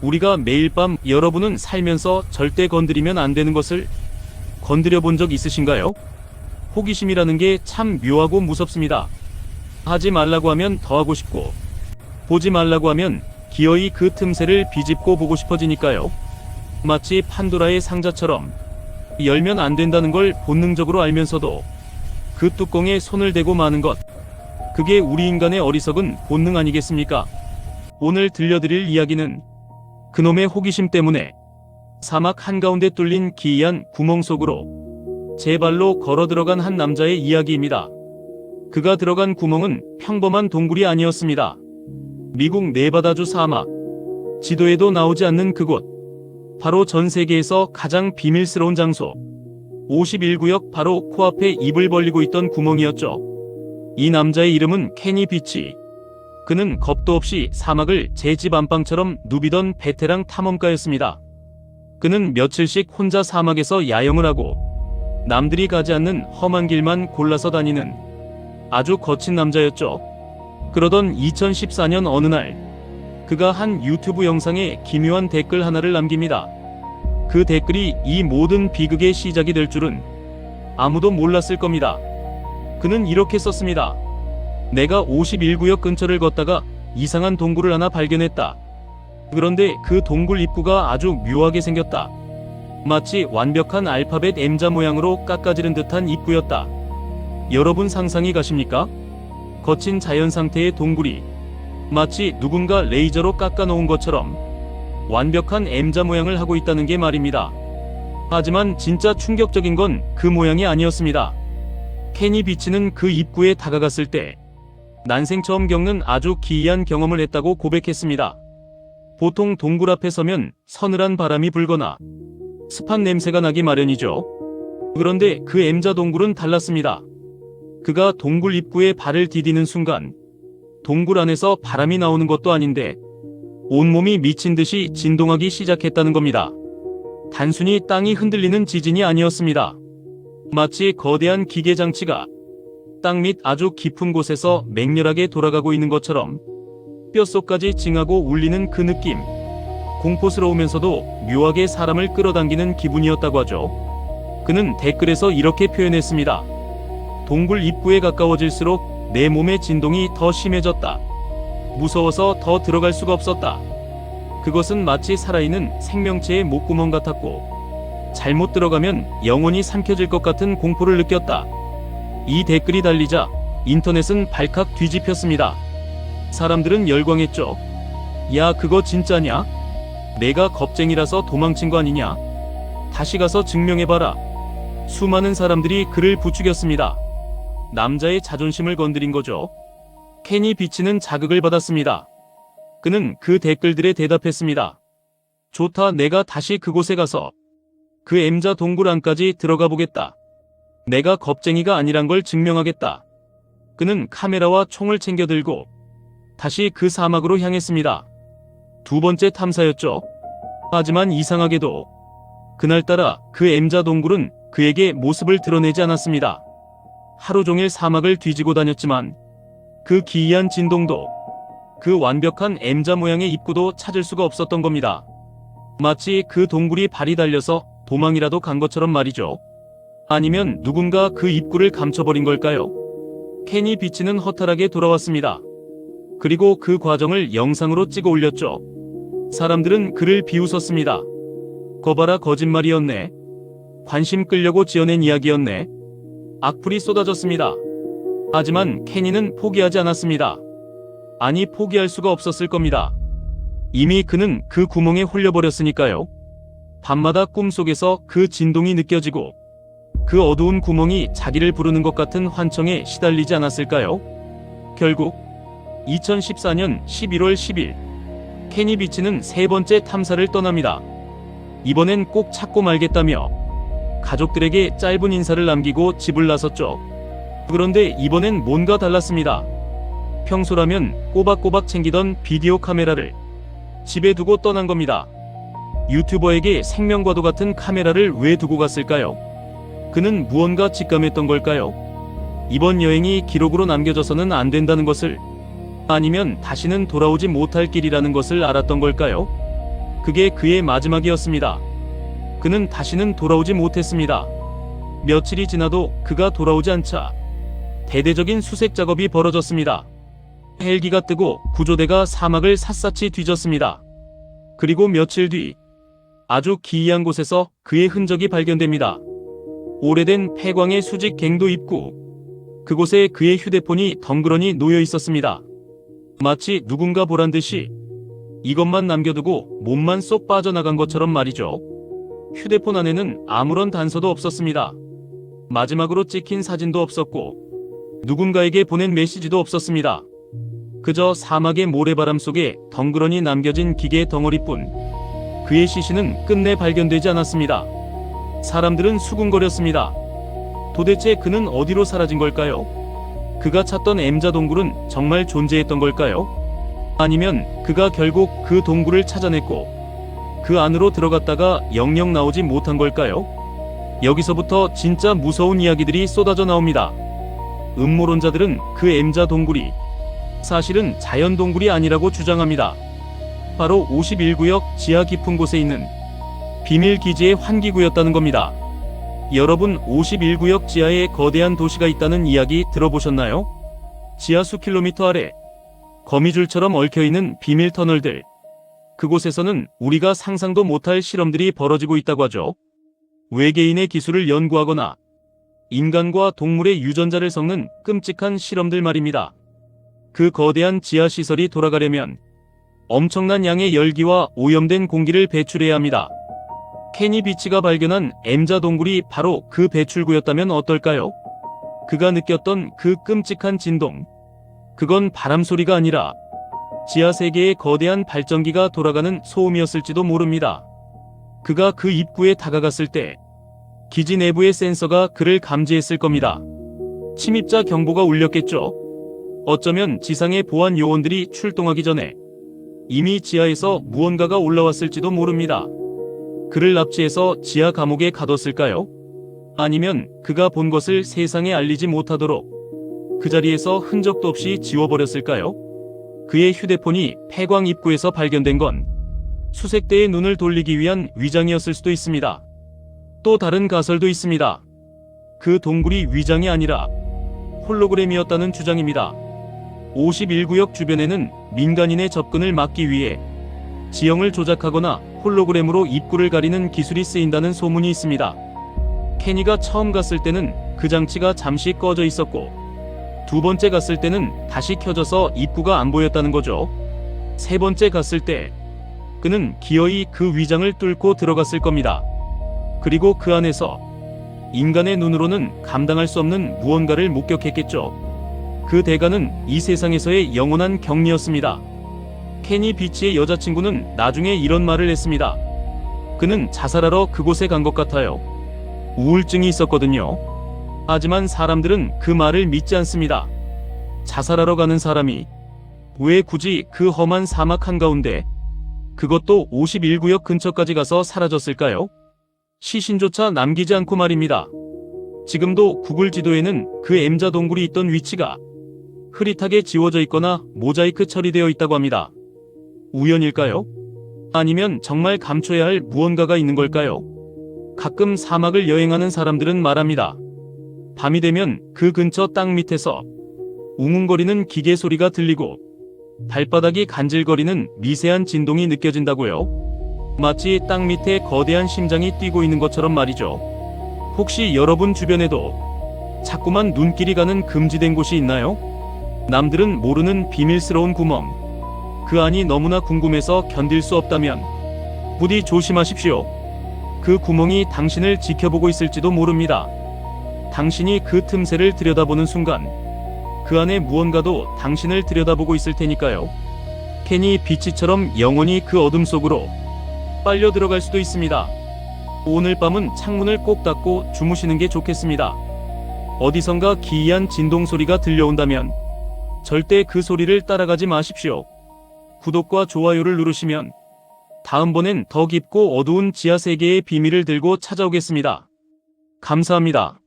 우리가 매일 밤 여러분은 살면서 절대 건드리면 안 되는 것을 건드려 본 적 있으신가요? 호기심이라는 게 참 묘하고 무섭습니다. 하지 말라고 하면 더 하고 싶고, 보지 말라고 하면 기어이 그 틈새를 비집고 보고 싶어지니까요. 마치 판도라의 상자처럼 열면 안 된다는 걸 본능적으로 알면서도 그 뚜껑에 손을 대고 마는 것, 그게 우리 인간의 어리석은 본능 아니겠습니까? 오늘 들려드릴 이야기는 그놈의 호기심 때문에 사막 한가운데 뚫린 기이한 구멍 속으로 제 발로 걸어 들어간 한 남자의 이야기입니다. 그가 들어간 구멍은 평범한 동굴이 아니었습니다. 미국 네바다주 사막, 지도에도 나오지 않는 그곳, 바로 전 세계에서 가장 비밀스러운 장소, 51구역 바로 코앞에 입을 벌리고 있던 구멍이었죠. 이 남자의 이름은 케니 비치. 그는 겁도 없이 사막을 제 집 안방처럼 누비던 베테랑 탐험가였습니다. 그는 며칠씩 혼자 사막에서 야영을 하고 남들이 가지 않는 험한 길만 골라서 다니는 아주 거친 남자였죠. 그러던 2014년 어느 날, 그가 한 유튜브 영상에 기묘한 댓글 하나를 남깁니다. 그 댓글이 이 모든 비극의 시작이 될 줄은 아무도 몰랐을 겁니다. 그는 이렇게 썼습니다. 내가 51구역 근처를 걷다가 이상한 동굴을 하나 발견했다. 그런데 그 동굴 입구가 아주 묘하게 생겼다. 마치 완벽한 알파벳 M자 모양으로 깎아지른 듯한 입구였다. 여러분 상상이 가십니까? 거친 자연 상태의 동굴이 마치 누군가 레이저로 깎아놓은 것처럼 완벽한 M자 모양을 하고 있다는 게 말입니다. 하지만 진짜 충격적인 건 그 모양이 아니었습니다. 케니 비치는 그 입구에 다가갔을 때 난생 처음 겪는 아주 기이한 경험을 했다고 고백했습니다. 보통 동굴 앞에 서면 서늘한 바람이 불거나 습한 냄새가 나기 마련이죠. 그런데 그 M자 동굴은 달랐습니다. 그가 동굴 입구에 발을 디디는 순간 동굴 안에서 바람이 나오는 것도 아닌데 온몸이 미친 듯이 진동하기 시작했다는 겁니다. 단순히 땅이 흔들리는 지진이 아니었습니다. 마치 거대한 기계 장치가 땅 밑 아주 깊은 곳에서 맹렬하게 돌아가고 있는 것처럼 뼛속까지 징하고 울리는 그 느낌, 공포스러우면서도 묘하게 사람을 끌어당기는 기분이었다고 하죠. 그는 댓글에서 이렇게 표현했습니다. 동굴 입구에 가까워질수록 내 몸의 진동이 더 심해졌다. 무서워서 더 들어갈 수가 없었다. 그것은 마치 살아있는 생명체의 목구멍 같았고 잘못 들어가면 영혼이 삼켜질 것 같은 공포를 느꼈다. 이 댓글이 달리자 인터넷은 발칵 뒤집혔습니다. 사람들은 열광했죠. 야, 그거 진짜냐? 내가 겁쟁이라서 도망친 거 아니냐? 다시 가서 증명해봐라. 수많은 사람들이 그를 부추겼습니다. 남자의 자존심을 건드린 거죠. 케니 비치는 자극을 받았습니다. 그는 그 댓글들에 대답했습니다. 좋다, 내가 다시 그곳에 가서 그 M자 동굴 안까지 들어가 보겠다. 내가 겁쟁이가 아니란 걸 증명하겠다. 그는 카메라와 총을 챙겨 들고 다시 그 사막으로 향했습니다. 두 번째 탐사였죠. 하지만 이상하게도 그날따라 그 M자 동굴은 그에게 모습을 드러내지 않았습니다. 하루 종일 사막을 뒤지고 다녔지만 그 기이한 진동도, 그 완벽한 M자 모양의 입구도 찾을 수가 없었던 겁니다. 마치 그 동굴이 발이 달려서 도망이라도 간 것처럼 말이죠. 아니면 누군가 그 입구를 감춰버린 걸까요? 케니 비치는 허탈하게 돌아왔습니다. 그리고 그 과정을 영상으로 찍어 올렸죠. 사람들은 그를 비웃었습니다. 거봐라, 거짓말이었네. 관심 끌려고 지어낸 이야기였네. 악플이 쏟아졌습니다. 하지만 케니는 포기하지 않았습니다. 아니, 포기할 수가 없었을 겁니다. 이미 그는 그 구멍에 홀려버렸으니까요. 밤마다 꿈속에서 그 진동이 느껴지고 그 어두운 구멍이 자기를 부르는 것 같은 환청에 시달리지 않았을까요? 결국 2014년 11월 10일 케니 비치는 세 번째 탐사를 떠납니다. 이번엔 꼭 찾고 말겠다며 가족들에게 짧은 인사를 남기고 집을 나섰죠. 그런데 이번엔 뭔가 달랐습니다. 평소라면 꼬박꼬박 챙기던 비디오 카메라를 집에 두고 떠난 겁니다. 유튜버에게 생명과도 같은 카메라를 왜 두고 갔을까요? 그는 무언가 직감했던 걸까요? 이번 여행이 기록으로 남겨져서는 안 된다는 것을, 아니면 다시는 돌아오지 못할 길이라는 것을 알았던 걸까요? 그게 그의 마지막이었습니다. 그는 다시는 돌아오지 못했습니다. 며칠이 지나도 그가 돌아오지 않자 대대적인 수색 작업이 벌어졌습니다. 헬기가 뜨고 구조대가 사막을 샅샅이 뒤졌습니다. 그리고 며칠 뒤 아주 기이한 곳에서 그의 흔적이 발견됩니다. 오래된 폐광의 수직 갱도 입구. 그곳에 그의 휴대폰이 덩그러니 놓여 있었습니다. 마치 누군가 보란 듯이 이것만 남겨두고 몸만 쏙 빠져나간 것처럼 말이죠. 휴대폰 안에는 아무런 단서도 없었습니다. 마지막으로 찍힌 사진도 없었고 누군가에게 보낸 메시지도 없었습니다. 그저 사막의 모래바람 속에 덩그러니 남겨진 기계 덩어리뿐. 그의 시신은 끝내 발견되지 않았습니다. 사람들은 수군거렸습니다. 도대체 그는 어디로 사라진 걸까요? 그가 찾던 M자 동굴은 정말 존재했던 걸까요? 아니면 그가 결국 그 동굴을 찾아냈고 그 안으로 들어갔다가 영영 나오지 못한 걸까요? 여기서부터 진짜 무서운 이야기들이 쏟아져 나옵니다. 음모론자들은 그 M자 동굴이 사실은 자연 동굴이 아니라고 주장합니다. 바로 51구역 지하 깊은 곳에 있는 비밀 기지의 환기구였다는 겁니다. 여러분, 51구역 지하에 거대한 도시가 있다는 이야기 들어보셨나요? 지하 수킬로미터 아래 거미줄처럼 얽혀있는 비밀 터널들. 그곳에서는 우리가 상상도 못할 실험들이 벌어지고 있다고 하죠. 외계인의 기술을 연구하거나 인간과 동물의 유전자를 섞는 끔찍한 실험들 말입니다. 그 거대한 지하시설이 돌아가려면 엄청난 양의 열기와 오염된 공기를 배출해야 합니다. 케니 비치가 발견한 M자 동굴이 바로 그 배출구였다면 어떨까요? 그가 느꼈던 그 끔찍한 진동. 그건 바람 소리가 아니라 지하 세계의 거대한 발전기가 돌아가는 소음이었을지도 모릅니다. 그가 그 입구에 다가갔을 때 기지 내부의 센서가 그를 감지했을 겁니다. 침입자 경보가 울렸겠죠. 어쩌면 지상의 보안 요원들이 출동하기 전에 이미 지하에서 무언가가 올라왔을지도 모릅니다. 그를 납치해서 지하 감옥에 가뒀을까요? 아니면 그가 본 것을 세상에 알리지 못하도록 그 자리에서 흔적도 없이 지워버렸을까요? 그의 휴대폰이 폐광 입구에서 발견된 건 수색대의 눈을 돌리기 위한 위장이었을 수도 있습니다. 또 다른 가설도 있습니다. 그 동굴이 위장이 아니라 홀로그램이었다는 주장입니다. 51구역 주변에는 민간인의 접근을 막기 위해 지형을 조작하거나 홀로그램으로 입구를 가리는 기술이 쓰인다는 소문이 있습니다. 케니가 처음 갔을 때는 그 장치가 잠시 꺼져 있었고 두 번째 갔을 때는 다시 켜져서 입구가 안 보였다는 거죠. 세 번째 갔을 때 그는 기어이 그 위장을 뚫고 들어갔을 겁니다. 그리고 그 안에서 인간의 눈으로는 감당할 수 없는 무언가를 목격했겠죠. 그 대가는 이 세상에서의 영원한 격리였습니다. 케니 비치의 여자친구는 나중에 이런 말을 했습니다. 그는 자살하러 그곳에 간 것 같아요. 우울증이 있었거든요. 하지만 사람들은 그 말을 믿지 않습니다. 자살하러 가는 사람이 왜 굳이 그 험한 사막 한가운데, 그것도 51구역 근처까지 가서 사라졌을까요? 시신조차 남기지 않고 말입니다. 지금도 구글 지도에는 그 M자 동굴이 있던 위치가 흐릿하게 지워져 있거나 모자이크 처리되어 있다고 합니다. 우연일까요? 아니면 정말 감춰야 할 무언가가 있는 걸까요? 가끔 사막을 여행하는 사람들은 말합니다. 밤이 되면 그 근처 땅 밑에서 웅웅거리는 기계 소리가 들리고 발바닥이 간질거리는 미세한 진동이 느껴진다고요. 마치 땅 밑에 거대한 심장이 뛰고 있는 것처럼 말이죠. 혹시 여러분 주변에도 자꾸만 눈길이 가는 금지된 곳이 있나요? 남들은 모르는 비밀스러운 구멍. 그 안이 너무나 궁금해서 견딜 수 없다면 부디 조심하십시오. 그 구멍이 당신을 지켜보고 있을지도 모릅니다. 당신이 그 틈새를 들여다보는 순간 그 안에 무언가도 당신을 들여다보고 있을 테니까요. 케니 비치처럼 영원히 그 어둠 속으로 빨려 들어갈 수도 있습니다. 오늘 밤은 창문을 꼭 닫고 주무시는 게 좋겠습니다. 어디선가 기이한 진동 소리가 들려온다면 절대 그 소리를 따라가지 마십시오. 구독과 좋아요를 누르시면 다음번엔 더 깊고 어두운 지하 세계의 비밀을 들고 찾아오겠습니다. 감사합니다.